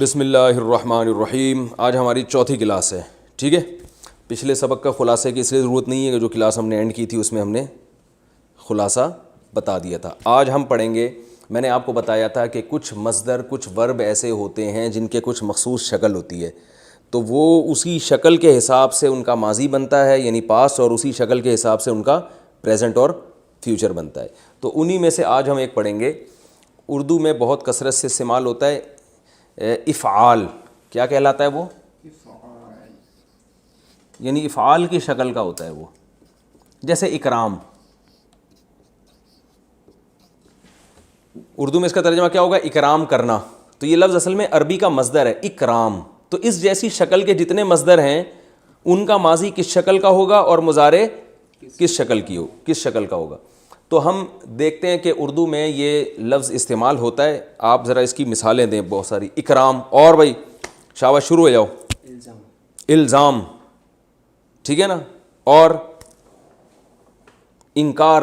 بسم اللہ الرحمن الرحیم۔ آج ہماری چوتھی کلاس ہے، ٹھیک ہے۔ پچھلے سبق کا خلاصے کی اس لیے ضرورت نہیں ہے کہ جو کلاس ہم نے اینڈ کی تھی اس میں ہم نے خلاصہ بتا دیا تھا۔ آج ہم پڑھیں گے، میں نے آپ کو بتایا تھا کہ کچھ مصدر، کچھ ورب ایسے ہوتے ہیں جن کے کچھ مخصوص شکل ہوتی ہے، تو وہ اسی شکل کے حساب سے ان کا ماضی بنتا ہے یعنی پاسٹ، اور اسی شکل کے حساب سے ان کا پریزنٹ اور فیوچر بنتا ہے۔ تو انہی میں سے آج ہم ایک پڑھیں گے، اردو میں بہت کثرت سے استعمال ہوتا ہے، افعال۔ کیا کہلاتا ہے وہ؟ یعنی افعال کی شکل کا ہوتا ہے وہ، جیسے اکرام۔ اردو میں اس کا ترجمہ کیا ہوگا؟ اکرام کرنا۔ تو یہ لفظ اصل میں عربی کا مصدر ہے، اکرام۔ تو اس جیسی شکل کے جتنے مصدر ہیں ان کا ماضی کس شکل کا ہوگا اور مضارع کس شکل کا ہوگا۔ تو ہم دیکھتے ہیں کہ اردو میں یہ لفظ استعمال ہوتا ہے۔ آپ ذرا اس کی مثالیں دیں بہت ساری۔ اکرام، اور بھائی شاباش شروع ہو جاؤ۔ الزام، ٹھیک ہے نا، اور انکار۔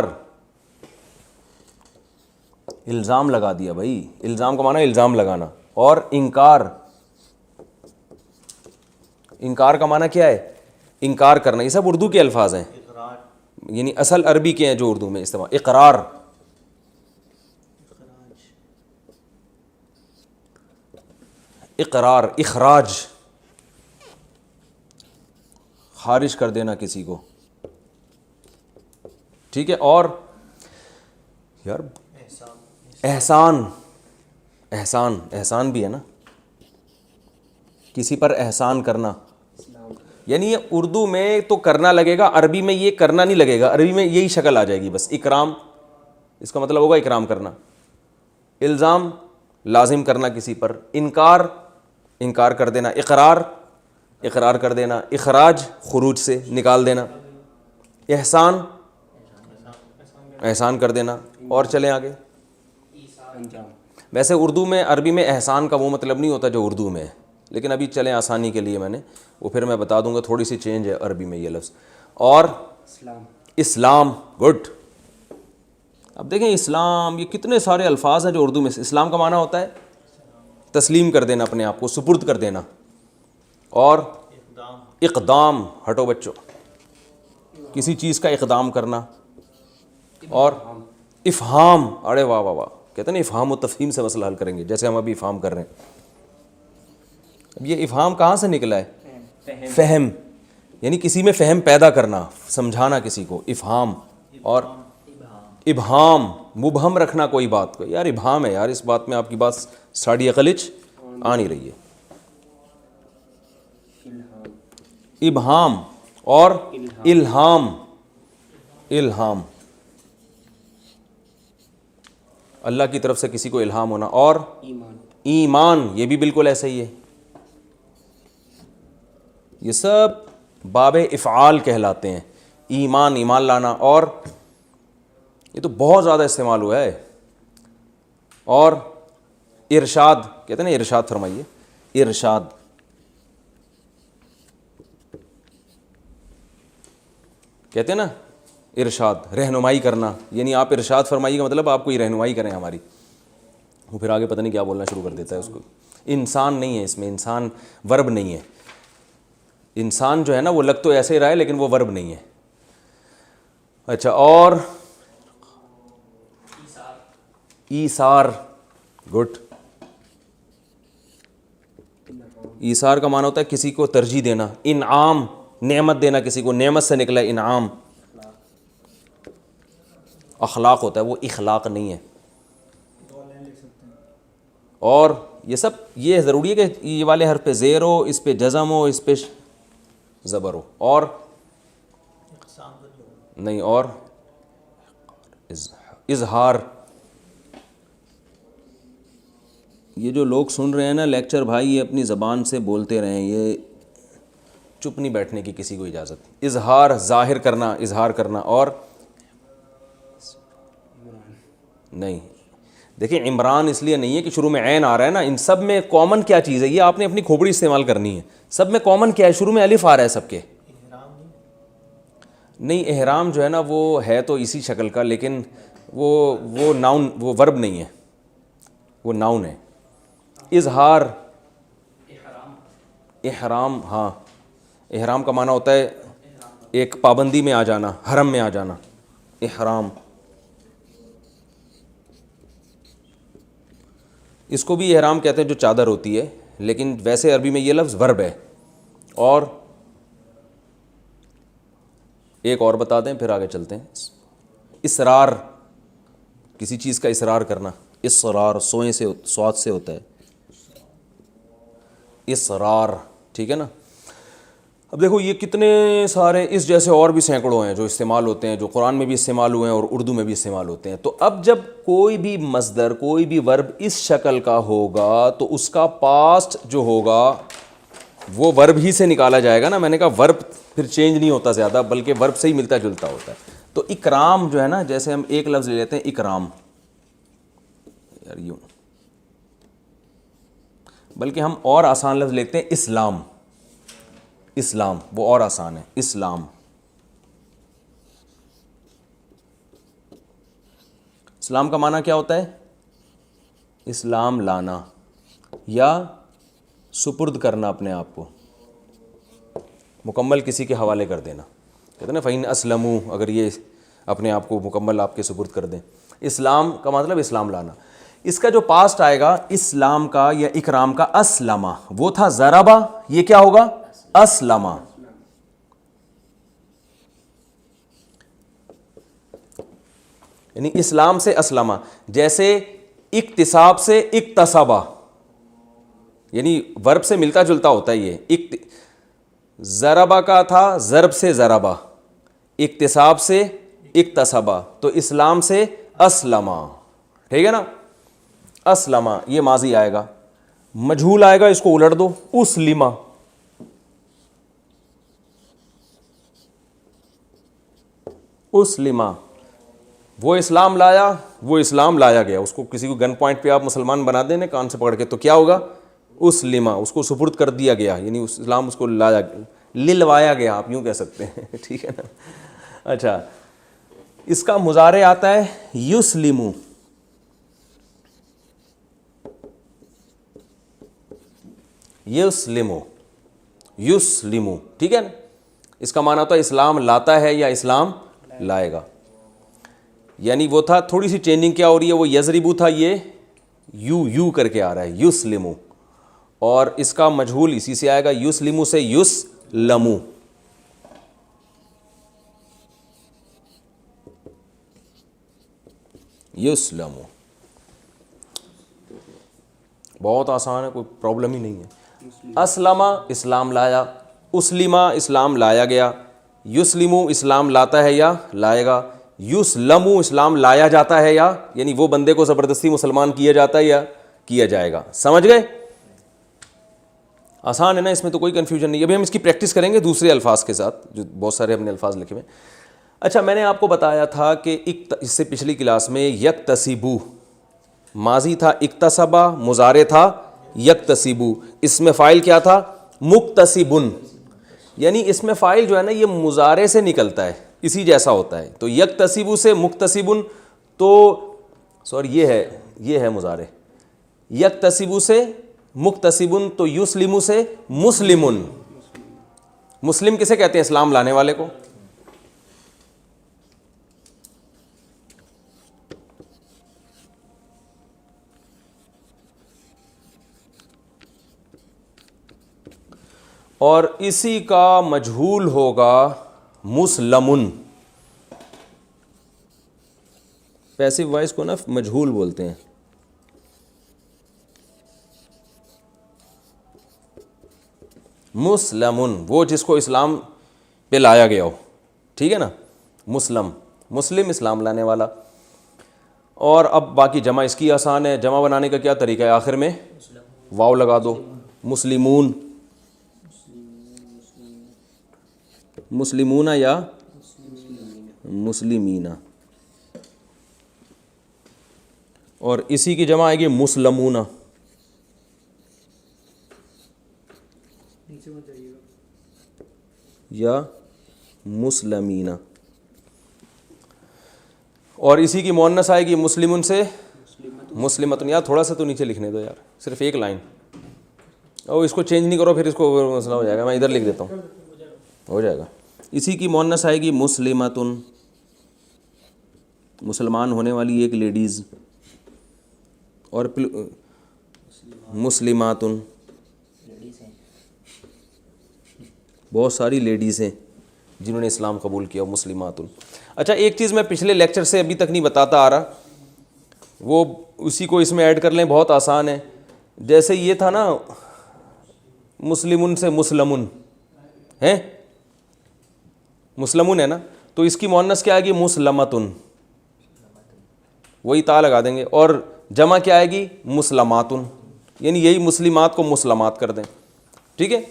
الزام لگا دیا بھائی، الزام کا معنی الزام لگانا، اور انکار۔ انکار کا معنی کیا ہے؟ انکار کرنا۔ یہ سب اردو کے الفاظ ہیں، یعنی اصل عربی کے ہیں جو اردو میں استعمال۔ اقرار، اقرار، اخراج، خارج کر دینا کسی کو، ٹھیک ہے۔ اور یار احسان، احسان بھی ہے نا، کسی پر احسان کرنا۔ یعنی یہ اردو میں تو کرنا لگے گا، عربی میں یہ کرنا نہیں لگے گا، عربی میں یہی شکل آ جائے گی بس۔ اکرام، اس کا مطلب ہوگا اکرام کرنا۔ الزام، لازم کرنا کسی پر۔ انکار، انکار کر دینا۔ اقرار، اقرار کر دینا۔ اخراج، خروج سے نکال دینا۔ احسان، احسان کر دینا۔ اور چلیں آگے۔ ویسے اردو میں، عربی میں احسان کا وہ مطلب نہیں ہوتا جو اردو میں ہے، لیکن ابھی چلیں آسانی کے لیے وہ پھر میں بتا دوں گا، تھوڑی سی چینج ہے عربی میں یہ لفظ۔ اور اسلام، گڈ۔ اب دیکھیں اسلام، یہ کتنے سارے الفاظ ہیں جو اردو میں سے۔ اسلام کا معنی ہوتا ہے تسلیم کر دینا، اپنے آپ کو سپرد کر دینا۔ اور اقدام، ہٹو بچوں، کسی چیز کا اقدام کرنا۔ اور افہام، اڑے واہ واہ واہ، کہتے ہیں نا افہام و تفہیم سے مسئلہ حل کریں گے، جیسے ہم ابھی افہام کر رہے ہیں۔ اب یہ افہام کہاں سے نکلا ہے؟ فہم، یعنی کسی میں فہم پیدا کرنا، سمجھانا کسی کو، افہام۔ اور ابہام، مبہم رکھنا کوئی بات کو، یار ابہام ہے یار، اس بات میں آپ کی بات ساڑھی عقلچ آ نہیں رہی ہے۔ ابہام اور الہام، الہام، اللہ کی طرف سے کسی کو الہام ہونا۔ اور ایمان، یہ بھی بالکل ایسا ہی ہے۔ یہ سب باب افعال کہلاتے ہیں۔ ایمان، ایمان لانا، اور یہ تو بہت زیادہ استعمال ہوا ہے۔ اور ارشاد، کہتے ہیں نا ارشاد فرمائیے، ارشاد، کہتے ہیں نا ارشاد، رہنمائی کرنا، یعنی آپ ارشاد فرمائیے کا مطلب آپ کوئی رہنمائی کریں ہماری۔ وہ پھر آگے پتہ نہیں کیا بولنا شروع کر دیتا ہے اس کو۔ انسان نہیں ہے اس میں، انسان ورب نہیں ہے۔ انسان جو ہے نا وہ لگ تو ایسے ہی رہا ہے لیکن وہ ورب نہیں ہے۔ اچھا، اور ایثار، گڈ۔ ایثار کا معنی ہوتا ہے کسی کو ترجیح دینا۔ انعام، نعمت دینا کسی کو، نعمت سے نکلا ہے انعام۔ اخلاق ہوتا ہے وہ، اخلاق نہیں ہے۔ اور یہ سب، یہ ضروری ہے کہ یہ والے حرف پہ زیر ہو، اس پہ جزم ہو، اس پہ زبر ہو۔ اور نہیں، اور اظہار۔ یہ جو لوگ سن رہے ہیں نا لیکچر بھائی، یہ اپنی زبان سے بولتے رہیں، یہ چپ نہیں بیٹھنے کی کسی کو اجازت۔ اظہار، ظاہر کرنا، اظہار کرنا۔ اور نہیں، دیکھیں عمران اس لیے نہیں ہے کہ شروع میں عین آ رہا ہے نا، ان سب میں کامن کیا چیز ہے، یہ آپ نے اپنی کھوپڑی استعمال کرنی ہے۔ سب میں کامن کیا ہے؟ شروع میں الف آ رہا ہے سب کے۔ نہیں، احرام جو ہے نا وہ ہے تو اسی شکل کا، لیکن وہ ناؤن، وہ ورب نہیں ہے، وہ ناؤن ہے۔ اظہار، احرام، ہاں احرام کا معنی ہوتا ہے ایک پابندی میں آ جانا، حرم میں آ جانا، احرام. اس کو بھی احرام کہتے ہیں جو چادر ہوتی ہے، لیکن ویسے عربی میں یہ لفظ ورب ہے. اور ایک اور بتا دیں پھر آگے چلتے ہیں. اصرار، کسی چیز کا اصرار کرنا، اصرار سوئیں سے سواد سے ہوتا ہے اصرار، ٹھیک ہے نا. اب دیکھو یہ کتنے سارے اس جیسے اور بھی سینکڑوں ہیں جو استعمال ہوتے ہیں، جو قرآن میں بھی استعمال ہوئے ہیں اور اردو میں بھی استعمال ہوتے ہیں. تو اب جب کوئی بھی مصدر، کوئی بھی ورب اس شکل کا ہوگا تو اس کا پاسٹ جو ہوگا وہ ورب ہی سے نکالا جائے گا نا. میں نے کہا ورب پھر چینج نہیں ہوتا زیادہ، بلکہ ورب سے ہی ملتا جلتا ہوتا ہے. تو اکرام جو ہے نا، جیسے ہم ایک لفظ لے لیتے ہیں اکرام، یار یوں، بلکہ ہم اور آسان لفظ لیتے ہیں اسلام. اسلام وہ اور آسان ہے، اسلام. اسلام کا معنی کیا ہوتا ہے؟ اسلام لانا یا سپرد کرنا اپنے آپ کو، مکمل کسی کے حوالے کر دینا. کہتے ہیں نا فَإِنْ أَسْلَمُوا، اگر یہ اپنے آپ کو مکمل آپ کے سپرد کر دیں. اسلام کا مطلب اسلام لانا. اس کا جو پاسٹ آئے گا اسلام کا یا اکرام کا، اسلمہ، وہ تھا ضربہ، یہ کیا ہوگا؟ اسلمہ. یعنی اسلام سے اسلمہ. جیسے اکتساب سے اکتسبہ، یعنی ورب سے ملتا جلتا ہوتا ہے یہ. ضربہ کا تھا ضرب سے ضربہ، اکتساب سے اکتسبہ، تو اسلام سے اسلمہ، ٹھیک ہے نا. اسلمہ یہ ماضی آئے گا. مجہول آئے گا، اس کو الٹ دو، اسلمہ. اسلمہ وہ اسلام لایا، وہ اسلام لایا گیا. اس کو کسی کو گن پوائنٹ پہ آپ مسلمان بنا دیں نا کان سے پکڑ کے، تو کیا ہوگا؟ اسلمہ، اس کو سپرد کر دیا گیا، یعنی اس اسلام اس کو لایا، للوایا گیا، آپ یوں کہہ سکتے ہیں. ٹھیک ہے نا. اچھا، اس کا مضارع آتا ہے یسلمو. یسلمو، یسلمو، ٹھیک ہے نا. اس کا معنی ہوتا ہے اسلام لاتا ہے یا اسلام لائے گا. یعنی وہ تھا، تھوڑی سی چینجنگ کیا ہو رہی ہے، وہ یضربو تھا، یہ یو کر کے آ رہا ہے، یسلمو. اور اس کا مجہول اسی سے آئے گا، یسلمو سے یسلمو. یسلمو بہت آسان ہے، کوئی پرابلم ہی نہیں ہے. اسلمہ اسلام لایا، اسلمہ اسلام لایا گیا، یسلمو اسلام لاتا ہے یا لائے گا، یسلمو اسلام لایا جاتا ہے یا، یعنی وہ بندے کو زبردستی مسلمان کیا جاتا ہے یا کیا جائے گا. سمجھ گئے؟ آسان ہے نا، اس میں تو کوئی کنفیوژن نہیں. ابھی ہم اس کی پریکٹس کریں گے دوسرے الفاظ کے ساتھ، جو بہت سارے ہم نے الفاظ لکھے ہوئے. اچھا، میں نے آپ کو بتایا تھا کہ اس سے پچھلی کلاس میں یکتسبو، ماضی تھا اکتسبہ، مضارع تھا یکتسبو. اس میں فاعل کیا تھا؟ مکتسبن. یعنی اس میں فاعل جو ہے نا یہ مضارع سے نکلتا ہے، اسی جیسا ہوتا ہے. تو یکتسبو سے مکتسبن، تو سوری یہ ہے مضارع. یکتسبو سے مکتسبن، تو یسلمو سے مسلمن. مسلم کسے کہتے ہیں؟ اسلام لانے والے کو. اور اسی کا مجہول ہوگا مسلمن. پیسو وائس کو نا مجہول بولتے ہیں. مسلمن وہ جس کو اسلام پہ لایا گیا ہو، ٹھیک ہے نا. مسلم، مسلم اسلام لانے والا. اور اب باقی جمع اس کی آسان ہے. جمع بنانے کا کیا طریقہ ہے؟ آخر میں واو لگا دو. مسلمون، مسلمون یا مسلمین. اور اسی کی جمع آئے گی مسلمون یا مسلمین. اور اسی کی مؤنث آئے گی مسلمن سے مسلمتن. یار تھوڑا سا تو نیچے لکھنے دو یار، صرف ایک لائن. اور اس کو چینج نہیں کرو پھر اس کو مسئلہ ہو جائے گا. میں ادھر لکھ دیتا ہوں, ہو جائے گا. اسی کی مؤنث آئے گی مسلمتن, مسلمان ہونے والی ایک لیڈیز, اور مسلماتن بہت ساری لیڈیز ہیں جنہوں نے اسلام قبول کیا, مسلماتن. اچھا ایک چیز میں پچھلے لیکچر سے ابھی تک نہیں بتاتا آ رہا, وہ اسی کو اس میں ایڈ کر لیں, بہت آسان ہے. جیسے یہ تھا نا مسلمن سے مسلمن ہے, مسلمن ہے نا, تو اس کی مؤنث کیا آئے گی مسلمتن, وہی تا لگا دیں گے. اور جمع کیا آئے گی مسلماتن, یعنی یہی مسلمات کو مسلمات کر دیں. ٹھیک ہے.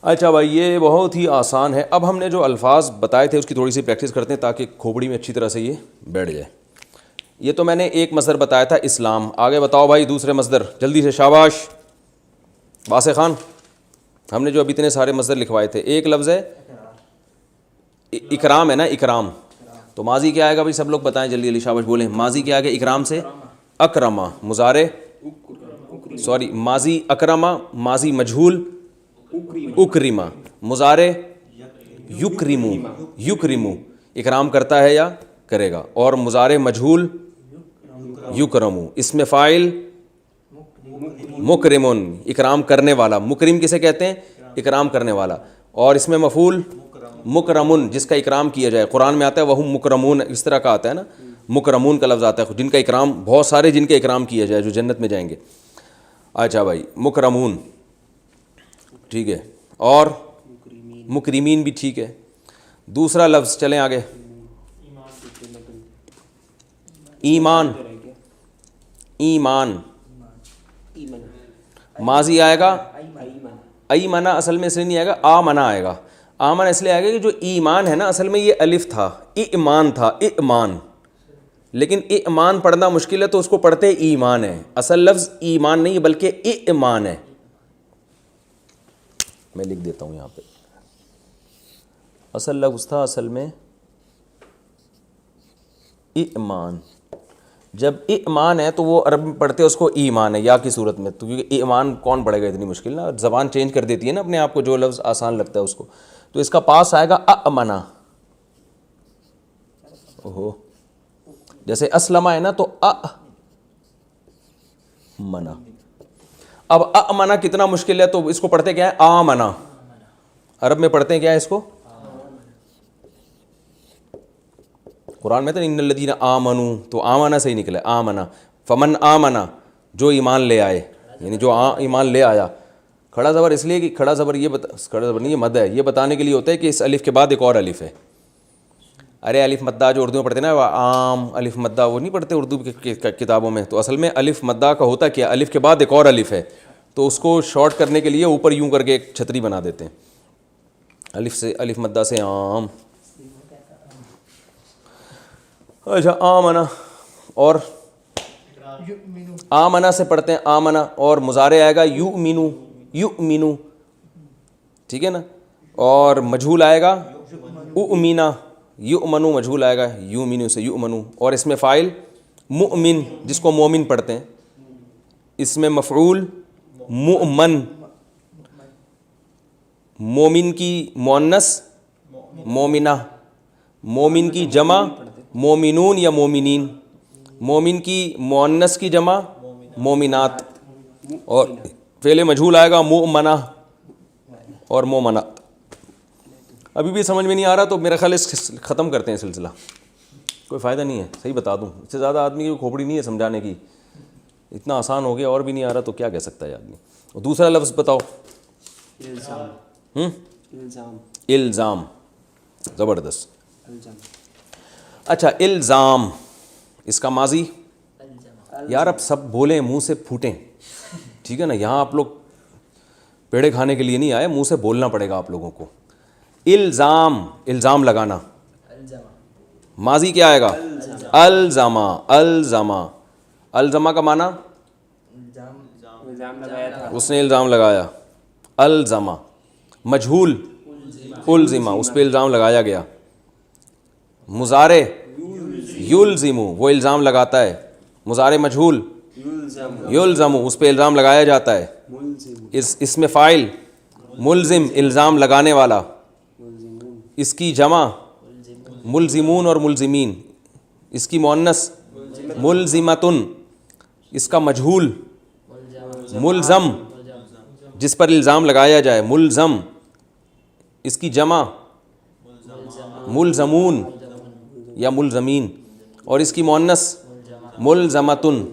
اچھا بھائی یہ بہت ہی آسان ہے. اب ہم نے جو الفاظ بتائے تھے اس کی تھوڑی سی پریکٹس کرتے ہیں تاکہ کھوپڑی میں اچھی طرح سے یہ بیٹھ جائے. یہ تو میں نے ایک مصدر بتایا تھا اسلام. آگے بتاؤ بھائی دوسرے مصدر جلدی سے, شاباش باسے خان. ہم نے جو ابھی اتنے سارے مصدر لکھوائے تھے, ایک لفظ ہے اکرام, ہے نا اکرام. تو ماضی کیا آئے گا بھائی سب لوگ بتائیں جلدی جلدی, شاباش بولیں. ماضی کیا آگے اکرام سے اکرما, مضارع ماضی اکرما, ماضی مجہول اکرما, مضارع یکرمو, یکرمو اکرام کرتا ہے یا کرے گا, اور مضارع مجہول یکرمو. اس میں فاعل مکرمن, اکرام کرنے والا. مکرم کسے کہتے ہیں؟ اکرام کرنے والا. اور اس میں مفعول مکرمن, جس کا اکرام کیا جائے. قرآن میں آتا ہے وہم مکرمون, اس طرح کا آتا ہے نا, مکرمون کا لفظ آتا ہے جن کا اکرام, بہت سارے جن کا اکرام کیا جائے جو جنت میں جائیں گے. اچھا بھائی مکرمون ٹھیک ہے, اور مکرمین بھی ٹھیک ہے. دوسرا لفظ چلیں آگے, ایمان. ایمان ماضی آئے گا ایمنا, اصل میں اس لیے نہیں آئے گا, آمنا آئے گا. آمن اس لیے آئے گا کہ جو ایمان ہے نا اصل میں یہ الف تھا, ایمان تھا, ایمان. لیکن ایمان پڑھنا مشکل ہے تو اس کو پڑھتے ایمان ہے. اصل لفظ ایمان نہیں بلکہ ایمان ہے. میں لکھ دیتا ہوں یہاں پہ, اصل لفظ تھا اصل میں ایمان. جب ایمان ہے تو وہ عرب میں پڑھتے اس کو ایمان ہے یا کی صورت میں, تو کیونکہ ایمان کون پڑھے گا اتنی مشکل نا, زبان چینج کر دیتی ہے نا اپنے آپ کو, جو لفظ آسان لگتا ہے اس کو. تو اس کا پاس آئے گا امنا. اوہو, جیسے اسلمہ ہے نا تو منا. اب امنا کتنا مشکل ہے تو اس کو پڑھتے کیا ہے آمنا. عرب میں پڑھتے ہیں کیا ہے اس کو, قرآن میں تو ان الذین آمنوا, تو آمنا سے ہی نکلا آمنا. فمن آمنا, جو ایمان لے آئے, یعنی جو ایمان لے آیا. کھڑا زبر اس لیے کہ کھڑا زبر یہ کھڑا زبر نہیں, یہ مد ہے, یہ بتانے کے لیے ہوتا ہے کہ اس الف کے بعد ایک اور الف ہے. ارے الف مدہ جو اردو میں پڑھتے ہیں نا, عام الف مدہ, وہ نہیں پڑھتے اردو کی کتابوں میں, تو اصل میں الف مدہ کا ہوتا کیا, الف کے بعد ایک اور الف ہے, تو اس کو شارٹ کرنے کے لیے اوپر یوں کر کے ایک چھتری بنا دیتے ہیں, الف سے, الف مدہ سے عام. اچھا آمنا, اور آمنا سے پڑھتے ہیں آمنا, اور مضارع آئے گا یؤمنو, یؤمنو ٹھیک ہے نا, اور مجہول آئے گا اؤمنا, یؤمنو مجہول آئے گا یؤمنو سے یؤمنو. اور اس میں فاعل مؤمن, جس کو مومن پڑھتے ہیں. اس میں مفعول مؤمن, مومن کی مؤنث مومنہ, مومن کی جمع مومنون یا مومنین, مومن کی مؤنث کی جمع مومنات, اور فعل مجہول آئے گا مؤمنہ اور مومنات. ابھی بھی سمجھ میں نہیں آ رہا تو میرا خیال ہے ختم کرتے ہیں سلسلہ, کوئی فائدہ نہیں ہے. صحیح بتا دوں, اس سے زیادہ آدمی کی کھوپڑی نہیں ہے سمجھانے کی, اتنا آسان ہو گیا اور بھی نہیں آ رہا تو کیا کہہ سکتا ہے آدمی. اور دوسرا لفظ بتاؤ, الزام. زبردست. اچھا الزام, اس کا ماضی, یار اب سب بولیں منہ سے پھوٹیں, ٹھیک ہے نا, یہاں آپ لوگ پیڑے کھانے کے لیے نہیں آئے, منہ سے بولنا پڑے گا آپ لوگوں کو. الزام, الزام لگانا. ماضی کیا آئے گا الزما, الزما. الزما کا معنی اس نے الزام لگایا, الزما. مجہول الزما, اس پہ الزام لگایا گیا. مضارع یلزمو, وہ الزام لگاتا ہے. مضارع مجہول یلزمو, اس پہ الزام لگایا جاتا ہے. اس میں فاعل ملزم الزام لگانے والا, اس کی جمع ملزمون اور ملزمین, اس کی مؤنث ملزمتن, اس کا مجہول ملزم جس پر الزام لگایا جائے ملزم, اس کی جمع ملزمون یا ملزمین, اور اس کی مؤنث ملزمتن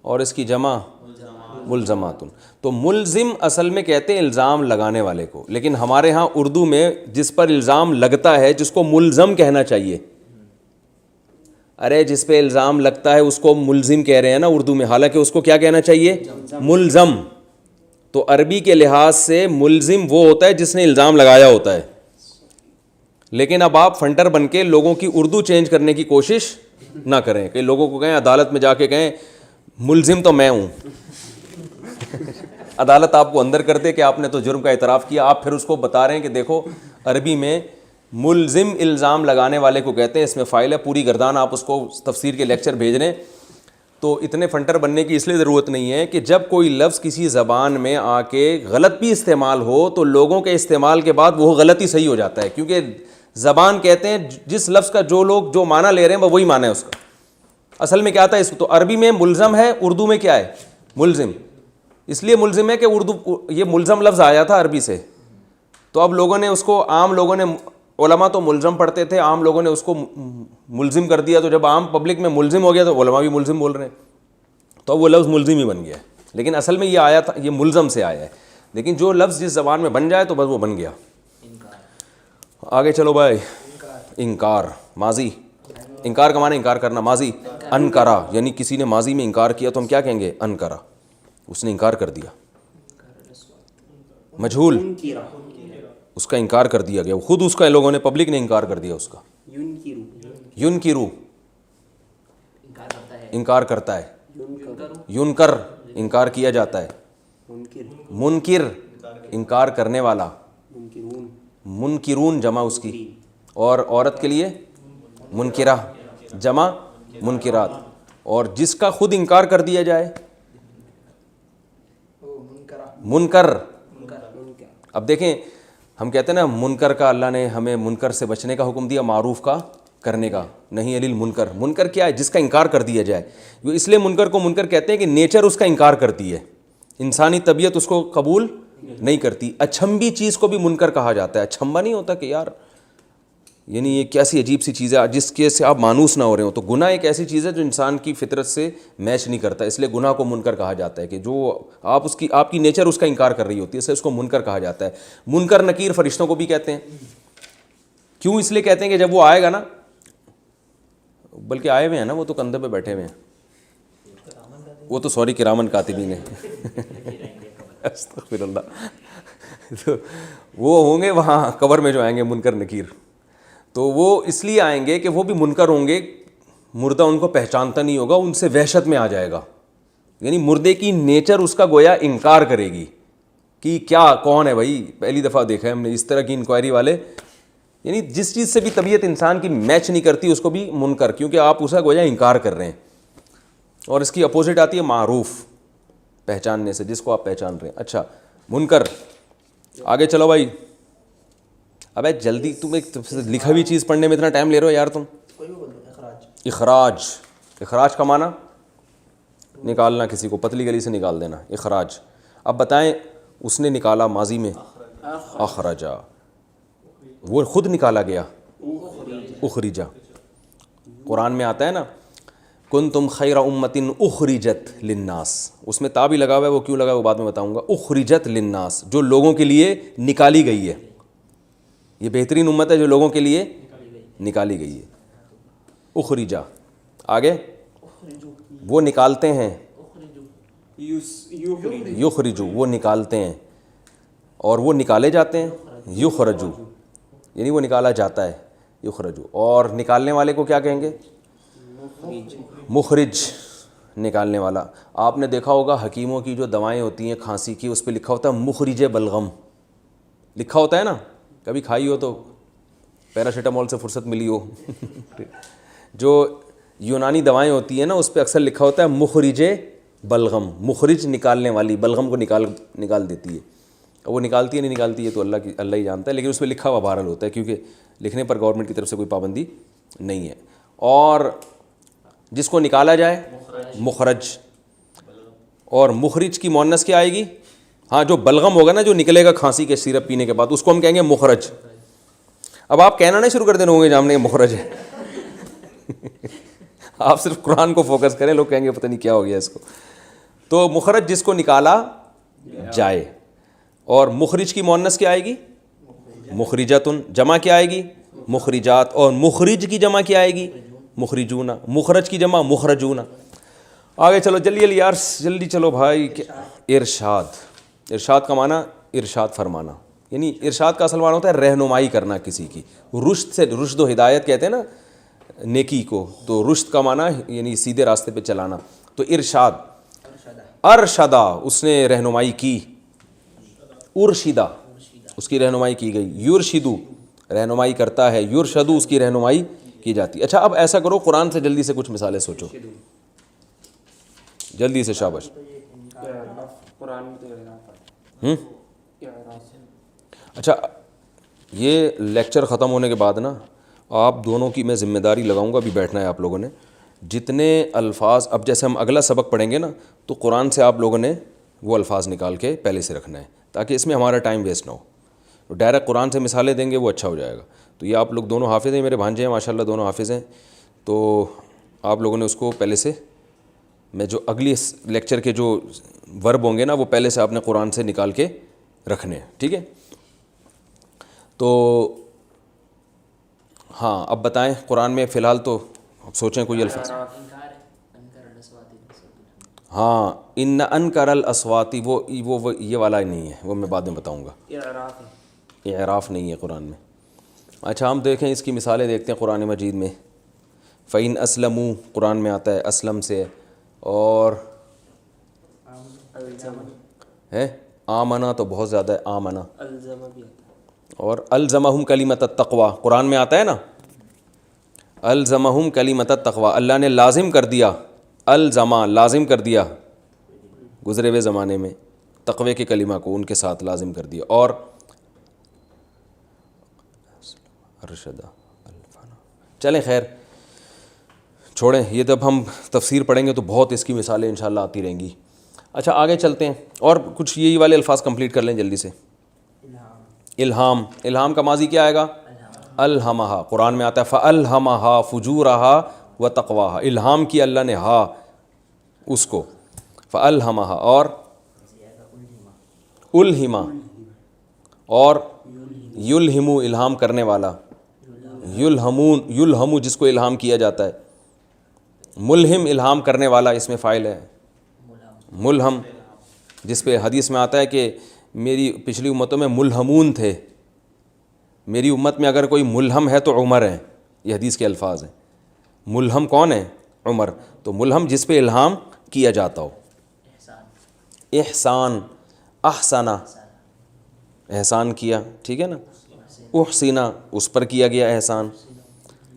اور اس کی جمع ملزماتن. تو ملزم اصل میں کہتے ہیں الزام لگانے والے کو, لیکن ہمارے ہاں اردو میں جس پر الزام لگتا ہے جس کو ملزم کہنا چاہیے. ارے جس پہ الزام لگتا ہے اس کو ملزم کہہ رہے ہیں نا اردو میں, حالانکہ اس کو کیا کہنا چاہیے ملزم. تو عربی کے لحاظ سے ملزم وہ ہوتا ہے جس نے الزام لگایا ہوتا ہے. لیکن اب آپ فنٹر بن کے لوگوں کی اردو چینج کرنے کی کوشش نہ کریں کہ لوگوں کو کہیں عدالت میں جا کے کہیں ملزم تو میں ہوں. عدالت آپ کو اندر کر دے کہ آپ نے تو جرم کا اعتراف کیا, آپ پھر اس کو بتا رہے ہیں کہ دیکھو عربی میں ملزم الزام لگانے والے کو کہتے ہیں, اس میں فائل ہے پوری گردان, آپ اس کو تفسیر کے لیکچر بھیج رہے ہیں. تو اتنے فنٹر بننے کی اس لیے ضرورت نہیں ہے کہ جب کوئی لفظ کسی زبان میں آ کے غلط بھی استعمال ہو تو لوگوں کے استعمال کے بعد وہ غلطی صحیح ہو جاتا ہے, کیونکہ زبان کہتے ہیں جس لفظ کا جو لوگ جو معنی لے رہے ہیں وہ وہی معنی ہے اس کا. اصل میں کیا تھا اس کو, تو عربی میں ملزم ہے, اردو میں کیا ہے ملزم. اس لیے ملزم ہے کہ اردو یہ ملزم لفظ آیا تھا عربی سے, تو اب لوگوں نے اس کو, عام لوگوں نے, علماء تو ملزم پڑھتے تھے, عام لوگوں نے اس کو ملزم کر دیا. تو جب عام پبلک میں ملزم ہو گیا تو علماء بھی ملزم بول رہے ہیں, تو وہ لفظ ملزم ہی بن گیا. لیکن اصل میں یہ آیا تھا, یہ ملزم سے آیا ہے. لیکن جو لفظ جس زبان میں بن جائے تو بس وہ بن گیا. آگے چلو بھائی. انکار ماضی, انکار کا معنی انکار کرنا. ماضی انکرا, یعنی کسی نے ماضی میں انکار کیا تو ہم کیا کہیں گے انکرا, اس نے انکار کر دیا. مجہول اس کا انکار کر دیا گیا, خود اس کا لوگوں نے پبلک نے انکار کر دیا اس کا. ینکرو انکار کرتا ہے. ینکر انکار کیا جاتا ہے. منکر انکار کرنے والا. منکرون جمع اس کی, اور عورت کے لیے منکرہ جمع منکرات. اور جس کا خود انکار کر دیا جائے منکر. اب دیکھیں ہم کہتے ہیں نا منکر کا, اللہ نے ہمیں منکر سے بچنے کا حکم دیا, معروف کا کرنے کا نہیں. علیل منکر, منکر کیا ہے جس کا انکار کر دیا جائے. وہ اس لیے منکر کو منکر کہتے ہیں کہ نیچر اس کا انکار کرتی ہے, انسانی طبیعت اس کو قبول نہیں کرتی. اچھمبی چیز کو بھی منکر کہا جاتا ہے. اچھمبا نہیں ہوتا کہ یار یعنی یہ کیسی عجیب سی چیز ہے جس کے سے آپ مانوس نہ ہو رہے ہو. تو گناہ ایک ایسی چیز ہے جو انسان کی فطرت سے میچ نہیں کرتا, اس لیے گناہ کو منکر کہا جاتا ہے کہ جو آپ کی نیچر اس کا انکار کر رہی ہوتی ہے, اس سے اس کو منکر کہا جاتا ہے. منکر نکیر فرشتوں کو بھی کہتے ہیں. کیوں؟ اس لیے کہتے ہیں کہ جب وہ آئے گا نا, بلکہ آئے ہوئے ہیں نا, وہ تو کندھے پہ بیٹھے ہوئے ہیں, وہ تو سوری کرامن کاتبین ہیں. استغفر اللہ. تو وہ ہوں گے وہاں قبر میں جو آئیں گے منکر نکیر, تو وہ اس لیے آئیں گے کہ وہ بھی منکر ہوں گے. مردہ ان کو پہچانتا نہیں ہوگا, ان سے وحشت میں آ جائے گا. یعنی مردے کی نیچر اس کا گویا انکار کرے گی کہ کیا کون ہے بھائی, پہلی دفعہ دیکھا ہے ہم نے اس طرح کی انکوائری والے. یعنی جس چیز سے بھی طبیعت انسان کی میچ نہیں کرتی اس کو بھی منکر, کیونکہ آپ اس کا گویا انکار کر رہے ہیں. اور اس کی اپوزٹ آتی ہے معروف, پہچاننے سے, جس کو آپ پہچان رہے ہیں. اچھا منکر. آگے چلو بھائی. ابے جلدی, تم ایک لکھا ہوئی چیز پڑھنے میں اتنا ٹائم لے رہے ہو یار تم. اخراج. اخراج کا معنی نکالنا, کسی کو پتلی گلی سے نکال دینا, اخراج. اب بتائیں اس نے نکالا ماضی میں اخرجا, وہ خود نکالا گیا اخرجا. قرآن میں آتا ہے نا کنتم خیر امۃ اخرجت للناس, اس میں تا بھی لگا ہوا ہے, وہ کیوں لگا ہے وہ بعد میں بتاؤں گا. اخرجت للناس, جو لوگوں کے لیے نکالی گئی ہے. یہ بہترین امت ہے جو لوگوں کے لیے نکالی گئی ہے. اخرجا. آگے وہ نکالتے ہیں, یخرجو وہ نکالتے ہیں, اور وہ نکالے جاتے ہیں, یخرجو یعنی وہ نکالا جاتا ہے, یخرجو. اور نکالنے والے کو کیا کہیں گے؟ مخرج, نکالنے والا. آپ نے دیکھا ہوگا حکیموں کی جو دوائیں ہوتی ہیں کھانسی کی, اس پہ لکھا ہوتا ہے مخرج بلغم, لکھا ہوتا ہے نا. کبھی کھائی ہو تو پیراسیٹامول سے فرصت ملی ہو. جو یونانی دوائیں ہوتی ہیں نا اس پہ اکثر لکھا ہوتا ہے مخرج بلغم مخرج نکالنے والی, بلغم کو نکال دیتی ہے. اب وہ نکالتی ہے نہیں نکالتی ہے تو اللہ ہی جانتا ہے, لیکن اس پہ لکھا ہوا بہرحال ہوتا ہے کیونکہ لکھنے پر گورنمنٹ کی طرف سے کوئی پابندی نہیں ہے. اور جس کو نکالا جائے مخرج, اور مخرج کی مؤنث کیا آئے گی؟ ہاں جو بلغم ہوگا نا, جو نکلے گا کھانسی کے سیرپ پینے کے بعد, اس کو ہم کہیں گے مخرج. اب آپ کہنا نہیں شروع کر دینا ہوں گے جامنے مخرج ہے. آپ صرف قرآن کو فوکس کریں, لوگ کہیں گے پتہ نہیں کیا ہو گیا اس کو. تو مخرج جس کو نکالا جائے. اور مخرج کی مؤنث کیا آئے گی؟ مخرجاتن. جمع کیا آئے گی؟ مخرجات. اور مخرج کی جمع کیا آئے گی؟ مخرجون. مخرج کی جمع مخرجون. آگے چلو جلدی یار جلدی چلو بھائی. ارشاد. ارشاد کا معنی ارشاد فرمانا, یعنی ارشاد کا اصل معنی ہوتا ہے رہنمائی کرنا کسی کی. رشد سے, رشد و ہدایت کہتے ہیں نا نیکی کو, تو رشد کا معنی یعنی سیدھے راستے پہ چلانا. تو ارشاد, ارشدہ اس نے رہنمائی کی, ارشدہ اس کی رہنمائی کی گئی, یرشدو رہنمائی کرتا ہے, یرشدو اس کی رہنمائی کی جاتی. اچھا اب ایسا کرو قرآن سے جلدی سے کچھ مثالیں سوچو, جلدی سے شاباش. اچھا یہ لیکچر ختم ہونے کے بعد نا آپ دونوں کی میں ذمہ داری لگاؤں گا, ابھی بیٹھنا ہے آپ لوگوں نے. جتنے الفاظ اب جیسے ہم اگلا سبق پڑھیں گے نا تو قرآن سے آپ لوگوں نے وہ الفاظ نکال کے پہلے سے رکھنا ہے تاکہ اس میں ہمارا ٹائم ویسٹ نہ ہو. ڈائریکٹ قرآن سے مثالیں دیں گے وہ اچھا ہو جائے گا. تو یہ آپ لوگ دونوں حافظ ہیں, میرے بھانجے ہیں ماشاء اللہ دونوں حافظ ہیں, تو آپ لوگوں نے اس کو پہلے سے, میں جو اگلی لیکچر کے جو ورب ہوں گے نا وہ پہلے سے آپ نے قرآن سے نکال کے رکھنے ہیں, ٹھیک ہے. تو ہاں اب بتائیں قرآن میں فی الحال تو اب سوچیں کوئی الفاظ. ہاں ان انکر الاصواتی وہ یہ والا ہی نہیں ہے, وہ میں بعد میں بتاؤں گا. اعراف نہیں ہے قرآن میں. اچھا ہم دیکھیں اس کی مثالیں دیکھتے ہیں قرآن مجید میں. فَإِنْ أَسْلَمُوا قرآن میں آتا ہے اسلم سے, اور ہے آمنا تو بہت زیادہ ہے آمنا, اور الزمہم کلمۃ التقوی قرآن میں آتا ہے نا, الزمہم کلمۃ التقوی اللہ نے لازم کر دیا, الزما لازم کر دیا گزرے ہوئے زمانے میں تقوی کے کلمہ کو ان کے ساتھ لازم کر دیا. اور ارشدہ چلیں خیر چھوڑیں, یہ جب ہم تفسیر پڑھیں گے تو بہت اس کی مثالیں انشاءاللہ آتی رہیں گی. اچھا آگے چلتے ہیں اور کچھ یہی والے الفاظ کمپلیٹ کر لیں جلدی سے. الہام, الہام کا ماضی کیا آئے گا؟ الہمہا. قرآن میں آتا ہے فَأَلْهَمَهَا فُجُورَهَا وَتَقْوَاهَا, الہام کیا اللہ نے ہا اس کو, فَأَلْهَمَهَا. اور الہما, اور یلہمو الہام کرنے والا, یلہمون یلہمو جس کو الہام کیا جاتا ہے, ملہم الہام کرنے والا اس میں فاعل ہے, ملہم جس پہ حدیث میں آتا ہے کہ میری پچھلی امتوں میں ملہمون تھے, میری امت میں اگر کوئی ملہم ہے تو عمر ہے, یہ حدیث کے الفاظ ہیں. ملہم کون ہے؟ عمر. تو ملہم جس پہ الہام کیا جاتا ہو. احسان, احسنا احسان کیا, ٹھیک ہے نا. احسنا اس پر کیا گیا احسان.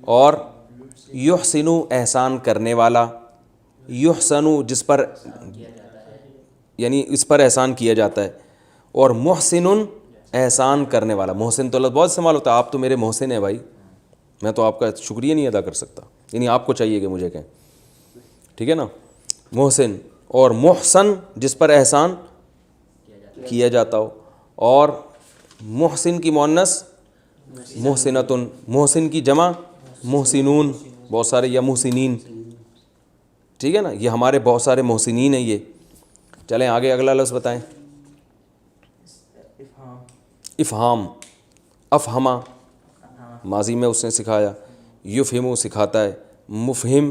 اور یحسنو احسان کرنے والا, یحسنو جس پر یعنی اس پر احسان کیا جاتا ہے. اور محسن احسان کرنے والا, محسن تو لفظ بہت استعمال ہوتا ہے, آپ تو میرے محسن ہیں بھائی, میں تو آپ کا شکریہ نہیں ادا کر سکتا, یعنی آپ کو چاہیے کہ مجھے کہیں, ٹھیک ہے نا. محسن اور محسن جس پر احسان کیا جاتا ہو. اور محسن کی مؤنث محسنتن, محسن کی جمع محسنون, بہت سارے, یا محسنین, ٹھیک ہے نا. یہ ہمارے بہت سارے محسنین ہیں یہ. چلیں آگے اگلا لفظ بتائیں. افہام, افہما ماضی میں اس نے سکھایا, یفہمو سکھاتا ہے, مفہم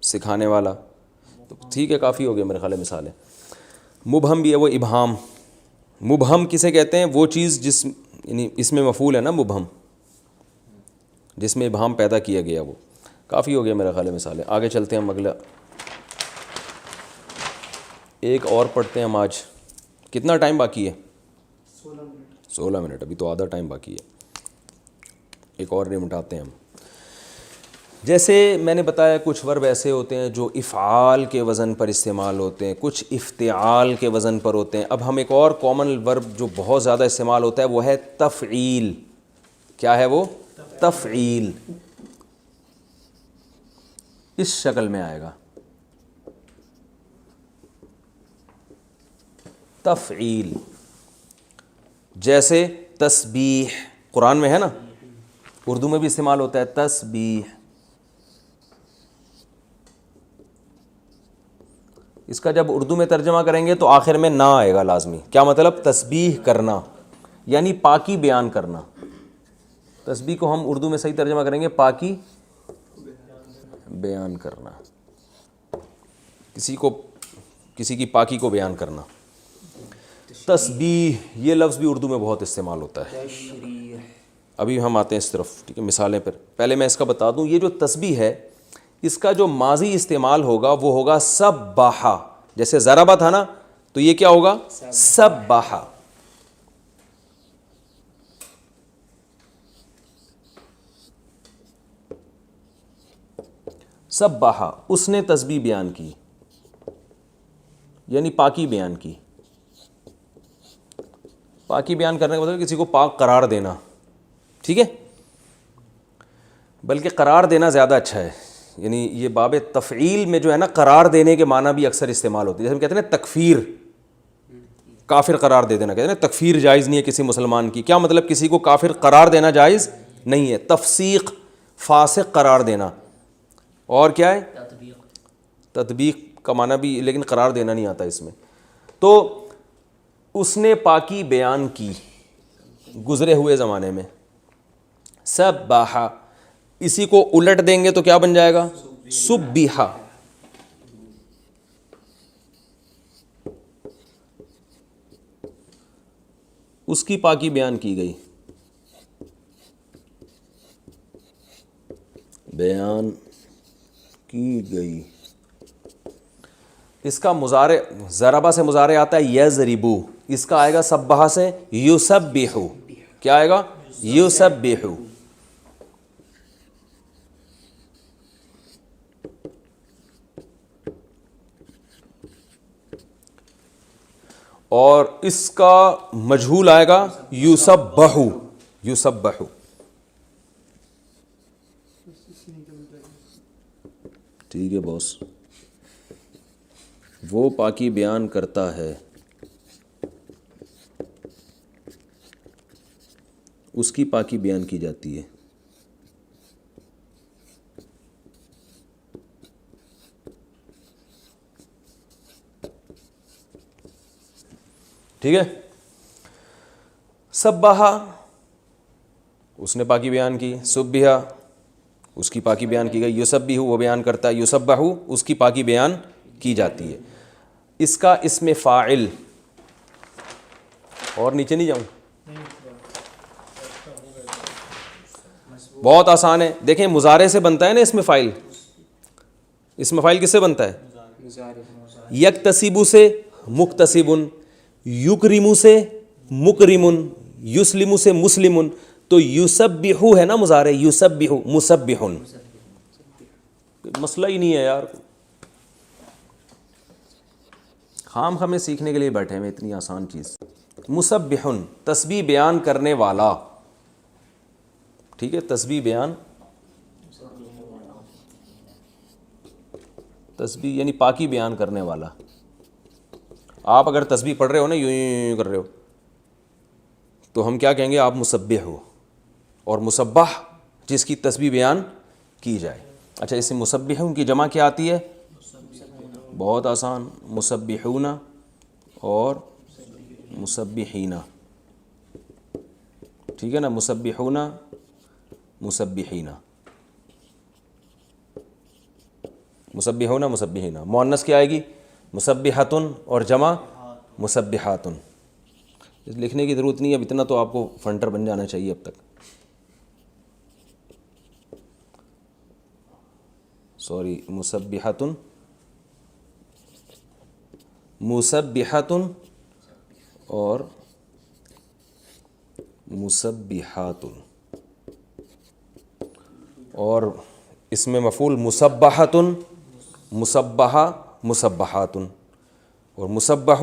سکھانے والا. تو ٹھیک ہے کافی ہو گیا میرے خیال ہے مثالیں. مبہم بھی ہے وہ ابہام. مبہم کسے کہتے ہیں؟ وہ چیز جس یعنی اس میں مفعول ہے نا مبہم, جس میں ابہام پیدا کیا گیا, وہ کافی ہو گیا میرا خیال ہے مثالیں. آگے چلتے ہیں ہم اگلا ایک اور پڑھتے ہیں ہم. آج کتنا ٹائم باقی ہے؟ 16 منٹ, ابھی تو آدھا ٹائم باقی ہے, ایک اور نمٹاتے ہیں ہم. جیسے میں نے بتایا کچھ ورب ایسے ہوتے ہیں جو افعال کے وزن پر استعمال ہوتے ہیں، کچھ افتعال کے وزن پر ہوتے ہیں۔ اب ہم ایک اور کامن ورب جو بہت زیادہ استعمال ہوتا ہے وہ ہے تفعیل۔ کیا ہے وہ؟ تفعیل۔ اس شکل میں آئے گا، تفعیل۔ جیسے تسبیح قرآن میں ہے نا، اردو میں بھی استعمال ہوتا ہے تسبیح۔ اس کا جب اردو میں ترجمہ کریں گے تو آخر میں نہ آئے گا لازمی۔ کیا مطلب؟ تسبیح کرنا یعنی پاکی بیان کرنا۔ تسبیح کو ہم اردو میں صحیح ترجمہ کریں گے پاکی بیان کرنا، کسی کی پاکی کو بیان کرنا۔ تسبیح یہ لفظ بھی اردو میں بہت استعمال ہوتا ہے۔ ابھی ہم آتے ہیں اس طرف، ٹھیک ہے، مثالیں پر۔ پہلے میں اس کا بتا دوں، یہ جو تسبیح ہے اس کا جو ماضی استعمال ہوگا وہ ہوگا سبح۔ جیسے ضربہ تھا نا، تو یہ کیا ہوگا؟ سبح۔ سبح، اس نے تسبیح بیان کی یعنی پاکی بیان کی۔ پاکی بیان کرنے کا مطلب کسی کو پاک قرار دینا، ٹھیک ہے، بلکہ قرار دینا زیادہ اچھا ہے۔ یعنی یہ باب تفعیل میں جو ہے نا قرار دینے کے معنی بھی اکثر استعمال ہوتی ہے۔ جیسے ہم کہتے ہیں نا تکفیر، کافر قرار دے دینا، کہتے ہیں نا تکفیر جائز نہیں ہے کسی مسلمان کی۔ کیا مطلب؟ کسی کو کافر قرار دینا جائز نہیں ہے۔ تفسیق، فاسق قرار دینا۔ اور کیا ہے؟ تطبیق کا معنی بھی، لیکن قرار دینا نہیں آتا اس میں۔ تو اس نے پاکی بیان کی گزرے ہوئے زمانے میں۔ سبح، اسی کو الٹ دیں گے تو کیا بن جائے گا؟ سبح۔ اس کی پاکی بیان کی گئی، بیان کی گئی۔ اس کا مضارع ضربہ سے مضارع آتا ہے یضربو، اس کا آئے گا سبح سے یسبح۔ کیا آئے گا؟ یسبح۔ اور اس کا مجہول آئے گا یسبح، یسبح۔ ٹھیک ہے باس، وہ پاکی بیان کرتا ہے، اس کی پاکی بیان کی جاتی ہے۔ ٹھیک ہے، سبح اس نے پاکی بیان کی، سبح اس کی پاکی بیان کی گئی، یسبح وہ بیان کرتا ہے، یسبح اس کی پاکی بیان کی جاتی ہے۔ اس کا اسم فاعل، اور نیچے نہیں جاؤں، بہت آسان ہے، دیکھیں مضارع سے بنتا ہے نا اسم فاعل۔ اسم فاعل کس سے بنتا ہے؟ یکتسب سے مکتسب، یکرم سے مکرم، یسلم سے مسلم۔ تو یسبح ہے نا مضارع، یسبح مسبح، مسئلہ ہی نہیں ہے یار، خام خامے سیکھنے کے لیے بیٹھے ہیں اتنی آسان چیز۔ مسبح تسبیح بیان کرنے والا، ٹھیک ہے، تسبیح بیان، تسبیح یعنی پاکی بیان کرنے والا۔ آپ اگر تسبیح پڑھ رہے ہو نا، یوں کر رہے ہو، تو ہم کیا کہیں گے؟ آپ مسبح ہو۔ اور مسبح جس کی تسبیح بیان کی جائے۔ اچھا، اس میں مسبحون کی جمع کیا آتی ہے؟ بہت آسان، مسبحون اور مسبحین، ٹھیک ہے نا، مسبحون مسبحین، مسبحون مسبحین۔ مؤنث کیا آئے گی؟ مسبحۃن، اور جمع مسبحاتن۔ لکھنے کی ضرورت نہیں ہے، اب اتنا تو آپ کو فنٹر بن جانا چاہیے اب تک۔ سوری، مسبحۃن، مسبحۃن اور مسبحاتن، اور اسم مفعول مسبحۃ، مسبحہ مسبحات، اور مسبح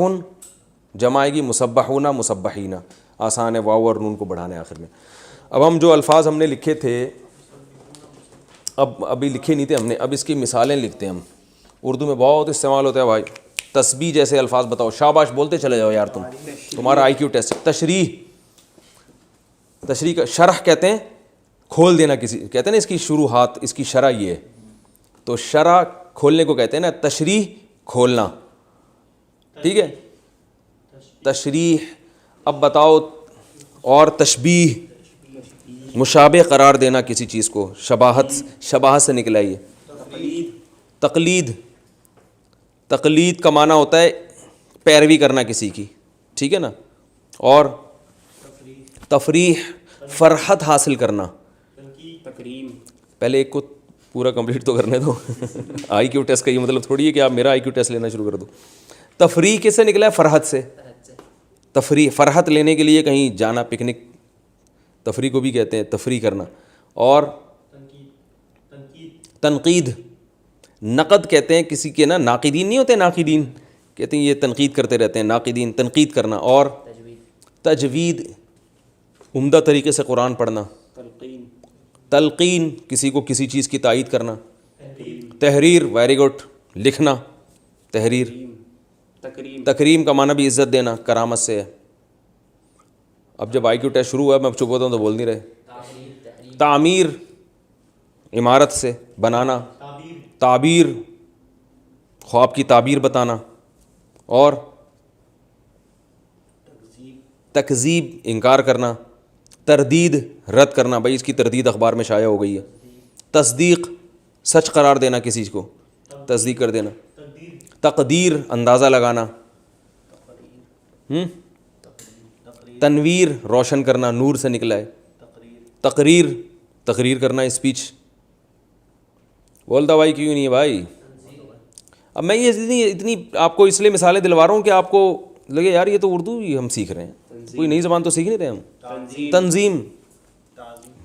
جمع آئے گی مسبحون مسبحین، آسان ہے، واو اور نون کو بڑھانے آخر میں۔ اب ہم جو الفاظ ہم نے لکھے تھے، ابھی لکھے نہیں تھے ہم نے، اب اس کی مثالیں لکھتے ہیں ہم۔ اردو میں بہت استعمال ہوتا ہے بھائی، تسبیح جیسے الفاظ بتاؤ، شاباش بولتے چلے جاؤ یار، تمہارا آئی کیو ٹیسٹ۔ تشریح کا شرح کہتے ہیں کھول دینا، کسی کہتے ہیں نا اس کی شروحات، اس کی شرح یہ ہے، تو شرح کھولنے کو کہتے ہیں نا، تشریح کھولنا، ٹھیک ہے۔ تشریح، اب بتاؤ، اور تشبیہ مشابہ قرار دینا کسی چیز کو، شباہت سے نکلا یہ۔ تقلید کا معنی ہوتا ہے پیروی کرنا کسی کی، ٹھیک ہے نا۔ اور تفریح فرحت حاصل کرنا۔ پہلے ایک کو پورا کمپلیٹ تو کرنے دو۔ آئی کیو ٹیسٹ کا یہ مطلب تھوڑی ہے کہ آپ میرا آئی کیو ٹیسٹ لینا شروع کر دو۔ تفریح کس سے نکلا ہے؟ فرحت سے۔ تفریح، فرحت لینے کے لیے کہیں جانا، پکنک، تفریح کو بھی کہتے ہیں تفریح کرنا۔ اور تنقید، نقد کہتے ہیں کسی کے نا، ناقدین نہیں ہوتے، ناقدین کہتے ہیں یہ تنقید کرتے رہتے ہیں، ناقدین، تنقید کرنا۔ اور تجوید، عمدہ طریقے سے قرآن پڑھنا۔ تلقین، کسی کو کسی چیز کی تائید کرنا۔ تحریر، ویری گڈ، لکھنا، تحریر۔ تکریم کا معنی بھی عزت دینا، کرامت سے ہے۔ اب جب آئی کیو ٹیسٹ شروع ہوا، میں چپ ہوتا ہوں تو بول نہیں رہے۔ تعمیر، عمارت سے بنانا۔ تعبیر، خواب کی تعبیر بتانا۔ اور تکذیب، انکار کرنا۔ تردید، رد کرنا، بھائی اس کی تردید اخبار میں شائع ہو گئی ہے۔ تصدیق، سچ قرار دینا کسی چیز کو، تصدیق کر دینا۔ تقدیر، اندازہ لگانا۔ تنویر، روشن کرنا، نور سے نکلا ہے۔ تقریر، تقریر کرنا، اسپیچ۔ بولتا بھائی کیوں نہیں ہے بھائی؟ اب میں یہ اتنی آپ کو اس لیے مثالیں دلوا رہا ہوں کہ آپ کو لگے یار یہ تو اردو ہی ہم سیکھ رہے ہیں، کوئی نئی زبان تو سیکھ نہیں رہے ہم۔ تنظیم،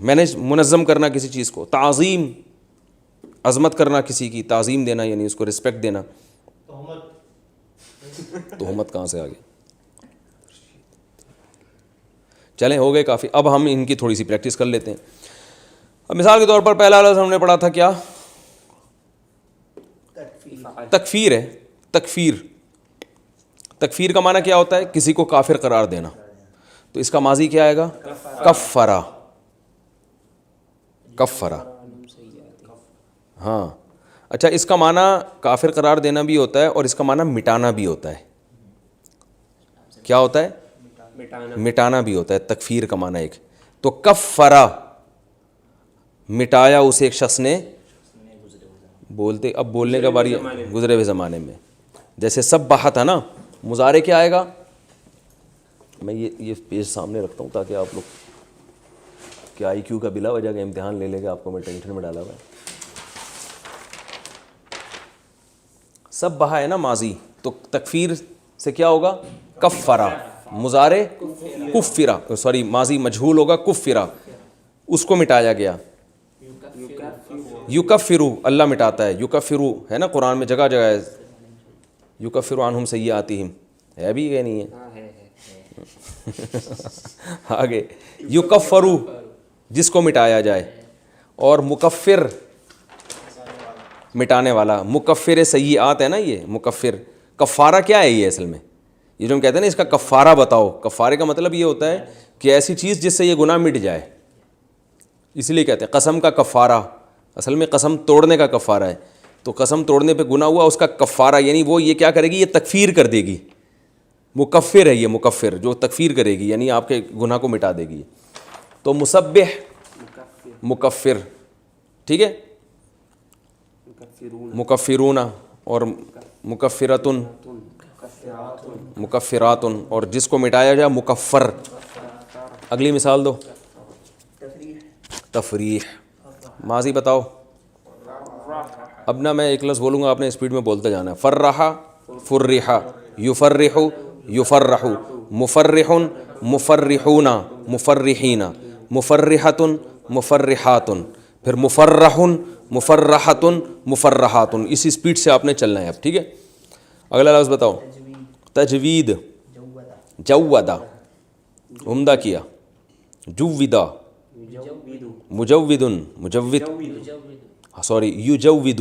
منظم کرنا کسی چیز کو۔ تعظیم، عظمت کرنا کسی کی، تعظیم دینا یعنی اس کو رسپیکٹ دینا۔ تہمت کہاں سے آ گئی؟ چلیں ہو گئے کافی، اب ہم ان کی تھوڑی سی پریکٹس کر لیتے ہیں۔ اب مثال کے طور پر پہلا لفظ ہم نے پڑھا تھا کیا؟ تکفیر ہے۔ تکفیر، تکفیر کا معنی کیا ہوتا ہے؟ کسی کو کافر قرار دینا۔ تو اس کا ماضی کیا آئے گا؟ کفرا۔ کفرا، ہاں اچھا، اس کا معنی کافر قرار دینا بھی ہوتا ہے اور اس کا معنی مٹانا بھی ہوتا ہے۔ کیا ہوتا ہے؟ مٹانا بھی ہوتا ہے، تکفیر کا معنی ایک تو کفرا، مٹایا اسے ایک شخص نے، بولتے اب بولنے کا باری گزرے ہوئے زمانے میں، جیسے سبحہ تھا نا، مضارع کیا آئے گا؟ میں یہ پیج سامنے رکھتا ہوں تاکہ آپ لوگ کہ آئی کیو کا بلا وجہ کا امتحان لے لے کے آپ کو میں ٹینشن میں ڈالا ہوا ہے۔ سبحہ ہے نا ماضی، تو تکفیر سے کیا ہوگا؟ کفرا، مضارع کفرا، سوری ماضی مجہول ہوگا کفرا، اس کو مٹایا گیا۔ یکفرو، اللہ مٹاتا ہے، یکفرو ہے نا قرآن میں جگہ جگہ ہے، یکفر عنہم سیئاتہم، ہے بھی یا نہیں ہے؟ آگے یکفرو، جس کو مٹایا جائے، اور مکفر، مٹانے والا، مکفر سیئات ہے نا، یہ مکفر۔ کفارہ کیا ہے یہ اصل میں؟ یہ جو ہم کہتے ہیں نا اس کا کفارہ بتاؤ، کفارے کا مطلب یہ ہوتا ہے کہ ایسی چیز جس سے یہ گناہ مٹ جائے، اس لیے کہتے ہیں قسم کا کفارہ، اصل میں قسم توڑنے کا کفارہ ہے، تو قسم توڑنے پہ گناہ ہوا، اس کا کفارہ یعنی وہ یہ کیا کرے گی؟ یہ تکفیر کر دے گی، مکفر ہے یہ، مکفر جو تکفیر کرے گی یعنی آپ کے گناہ کو مٹا دے گی۔ تو مسبح، مکفر، ٹھیک ہے، مکفرون اور مکفراتن، مکفراتن، اور جس کو مٹایا جائے مکفر۔ اگلی مثال دو۔ تفریح، ماضی بتاؤ۔ اب نہ میں ایک لفظ بولوں گا، آپ نے اسپیڈ میں بولتے جانا ہے۔ فرحا، فرحا، یفرح، یفرح، مفرح، مفرحون، مفرحین، مفرحۃ، مفرحات، پھر مفرح مفرحۃ مفرحات، اسی سپیڈ سے آپ نے چلنا ہے اب، ٹھیک ہے. اگلا لفظ بتاؤ. تجوید. جودا عمدہ کیا. جودا مجود مجود سوری یجود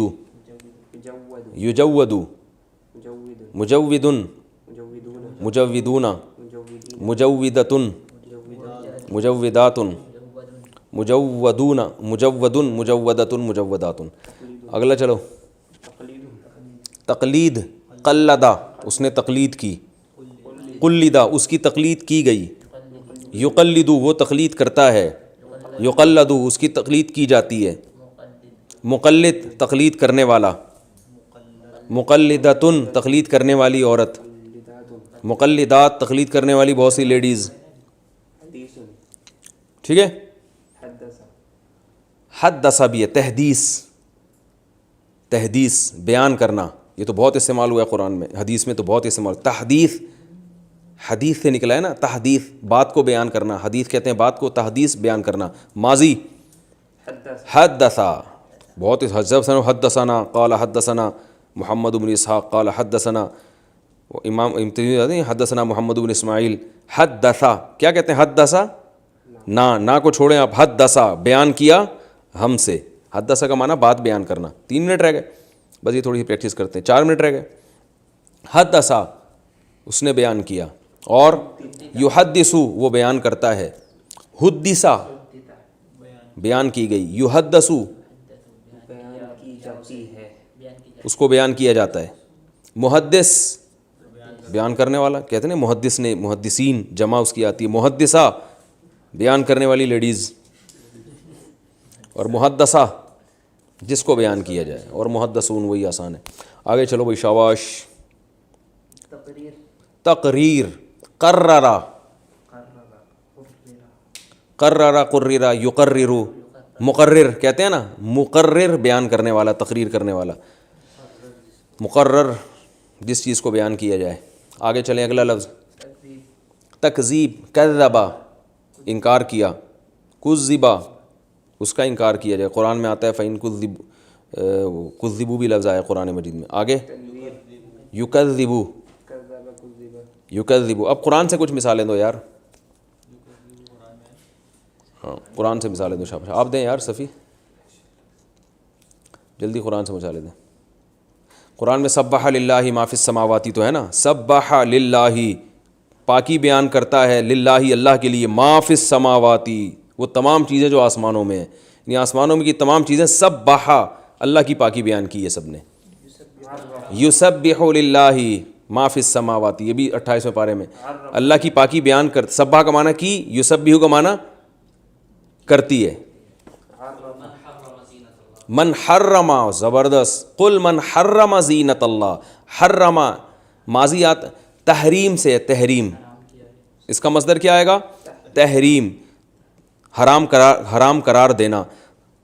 یجود مجود مجودون مجودۃ مجودات مجودون مجود مجودۃ مجودات. اگلا چلو. تقلید. قلدا اس نے تقلید کی. قلدا اس کی تقلید کی گئی. یقلد وہ تقلید کرتا ہے. یقلد اس کی تقلید کی جاتی ہے. مقلد تقلید کرنے والا. مقلدۃ تقلید کرنے والی عورت. مقلدات تقلید کرنے والی بہت سی لیڈیز. ٹھیک ہے. حدث بھی ہے. تحدیث. تحدیث بیان کرنا، یہ تو بہت استعمال ہوا ہے قرآن میں، حدیث میں تو بہت استعمال. تحدیث حدیث سے نکلا ہے نا، تحدیث بات کو بیان کرنا، حدیث کہتے ہیں بات کو، تحدیث بیان کرنا. ماضی. حدثا بہت حدثنا قال حدثنا محمد بن اسحاق قال حدثنا امام حدثنا محمد بن اسماعیل. حدثا کیا کہتے ہیں؟ حدثا نہ کو چھوڑیں آپ. حدثا بیان کیا ہم سے. حدثا کا معنی بات بیان کرنا. 3 منٹ رہ گئے بس، یہ تھوڑی سی پریکٹس کرتے ہیں. 4 منٹ رہ گئے. حدثا اس نے بیان کیا. اور یحدثو وہ بیان کرتا ہے. حدثا بیان کی گئی. یحدثو اس کو بیان کیا جاتا ہے. محدث بیان کرنے والا کہتے ہیں محدث نے، محدثین جمع اس کی آتی ہے. محدثہ بیان کرنے والی لیڈیز، اور محدثہ جس کو بیان کیا جائے، اور محدثون وہی آسان ہے. آگے چلو بھائی شاباش. تقریر. قررا قررا قررا یقرر. مقرر کہتے ہیں نا، مقرر بیان کرنے والا، تقریر کرنے والا. مقرر جس چیز کو بیان کیا جائے. آگے چلیں اگلا لفظ. تکذیب. کذبا انکار کیا. کذبا اس کا انکار کیا جائے. قرآن میں آتا ہے فَإِن کذبوا بھی لفظ آیا قرآن مجید میں. آگے یکذبو. یکذبو. اب قرآن سے کچھ مثالیں دو یار. ہاں قرآن سے مثالیں دو. شاباش آپ دیں یار صفی، جلدی قرآن سے مثالیں دیں. قرآن میں سبح للہ ما فی السماواتی تو ہے نا. سبح للہ پاکی بیان کرتا ہے، للہ اللہ کے لیے، ما فی السماواتی وہ تمام چیزیں جو آسمانوں میں ہیں، یعنی آسمانوں میں کی تمام چیزیں. سبح اللہ کی پاکی بیان کی ہے سب نے. یسبح للہ ما فی السماواتی یہ بھی 28ویں پارے میں اللہ کی پاکی بیان کر. سبح کا معنی کی، یسبح کا معنی کرتی ہے. من حرم زبردست. قل من حرم زینت اللہ. حرم ماضیات تحریم سے. تحریم اس کا مصدر کیا آئے گا؟ تحریم، حرام قرار دینا.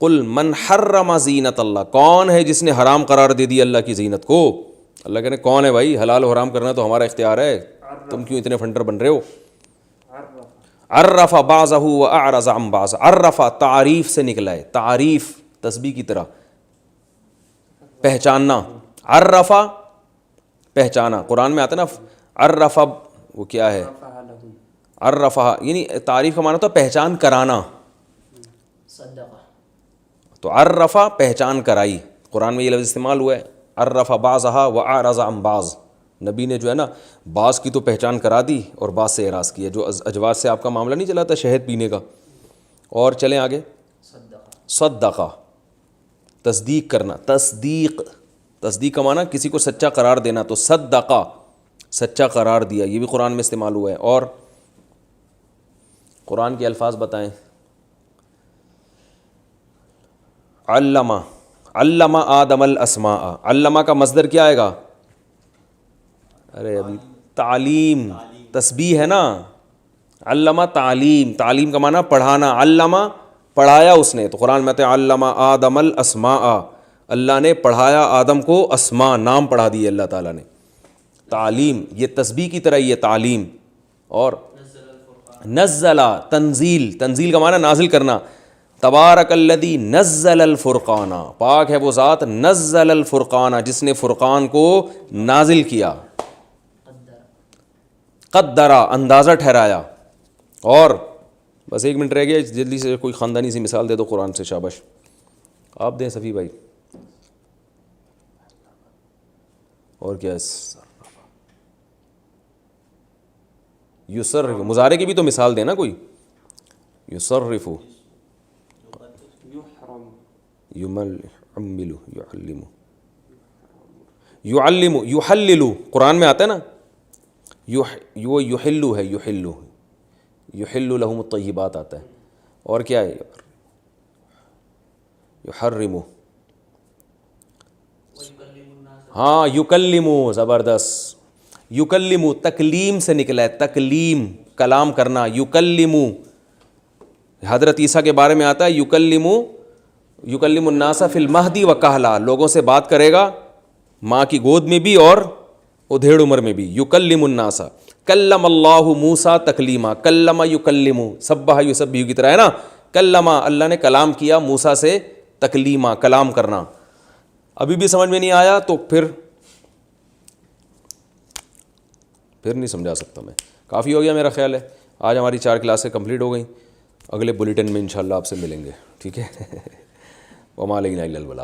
قل من حرم زینت اللہ کون ہے جس نے حرام قرار دے دی اللہ کی زینت کو؟ اللہ کہنے کون ہے بھائی؟ حلال و حرام کرنا تو ہمارا اختیار ہے، تم کیوں اتنے فنڈر بن رہے ہو؟ عرف بعضہ واعرض عن بعض. عرف تعریف سے نکلا ہے. تعریف تسبیح کی طرح پہچاننا. عرف پہچانا. قرآن میں آتا ہے نا عرف، وہ کیا ہے؟ عرفہ یعنی تعریف کا معنی تو پہچان کرانا. تو عرفہ پہچان کرائی. قرآن میں یہ لفظ استعمال ہوا ہے. عرف بعضها واعرض عن بعض. نبی نے جو ہے نا بعض کی تو پہچان کرا دی اور بعض سے اعراض کیا. جو اجواز سے آپ کا معاملہ نہیں چلا تھا شہد پینے کا. اور چلیں آگے. صدقہ تصدیق کرنا. تصدیق تصدیق کا معنی کسی کو سچا قرار دینا. تو صدقہ سچا قرار دیا، یہ بھی قرآن میں استعمال ہوا ہے. اور قرآن کے الفاظ بتائیں. علمہ. علمہ آدم الاسماء. علمہ کا مصدر کیا آئے گا؟ ارے ابھی تعلیم. تسبیح ہے نا. علمہ تعلیم. تعلیم کا معنی پڑھانا. علمہ پڑھایا اس نے. تو قرآن میں آتا ہے علمہ آدم الاسماء. اللہ نے پڑھایا آدم کو اسماء، نام پڑھا دیے اللہ تعالیٰ نے. تعلیم یہ تسبیح کی طرح یہ تعلیم. اور نزلہ تنزیل. تنزیل کا معنی نازل کرنا. تبارک الذی نزل الفرقان، پاک ہے وہ ذات نزل الفرقان جس نے فرقان کو نازل کیا، قدرا اندازہ ٹھہرایا. اور بس 1 منٹ رہ گیا، جلدی سے کوئی خاندانی سی مثال دے دو قرآن سے. شاباش آپ دیں صفی بھائی. اور کیا یصرف، مضارع کی بھی تو مثال دینا کوئی. یصرف، یعمل، یعلم، یحلل، قرآن میں آتا ہے نا. وہ یحلو ہے، یحلو، یحل لہم الطیبات آتا ہے. اور کیا ہے؟ یحرم، ہاں یکلمو، زبردست. یکلمو تکلیم سے نکلا ہے، تکلیم کلام کرنا. یکلمو حضرت عیسیٰ کے بارے میں آتا ہے یکلم الناس فی المہدی وکہلا، لوگوں سے بات کرے گا ماں کی گود میں بھی اور ادھیڑ عمر میں بھی. یکلم الناس، کلم اللہ موسیٰ تکلیما، کلم یکلم، سبح یسبح کی طرح ہے نا. کلم، اللہ نے کلام کیا موسیٰ سے، تکلیما کلام کرنا. ابھی بھی سمجھ میں نہیں آیا تو پھر نہیں سمجھا سکتا میں. کافی ہو گیا میرا خیال ہے. آج ہماری 4 کلاسیں کمپلیٹ ہو گئیں. اگلے بلیٹن میں انشاءاللہ آپ سے ملیں گے، ٹھیک ہے. وما علینا الا البلاغ.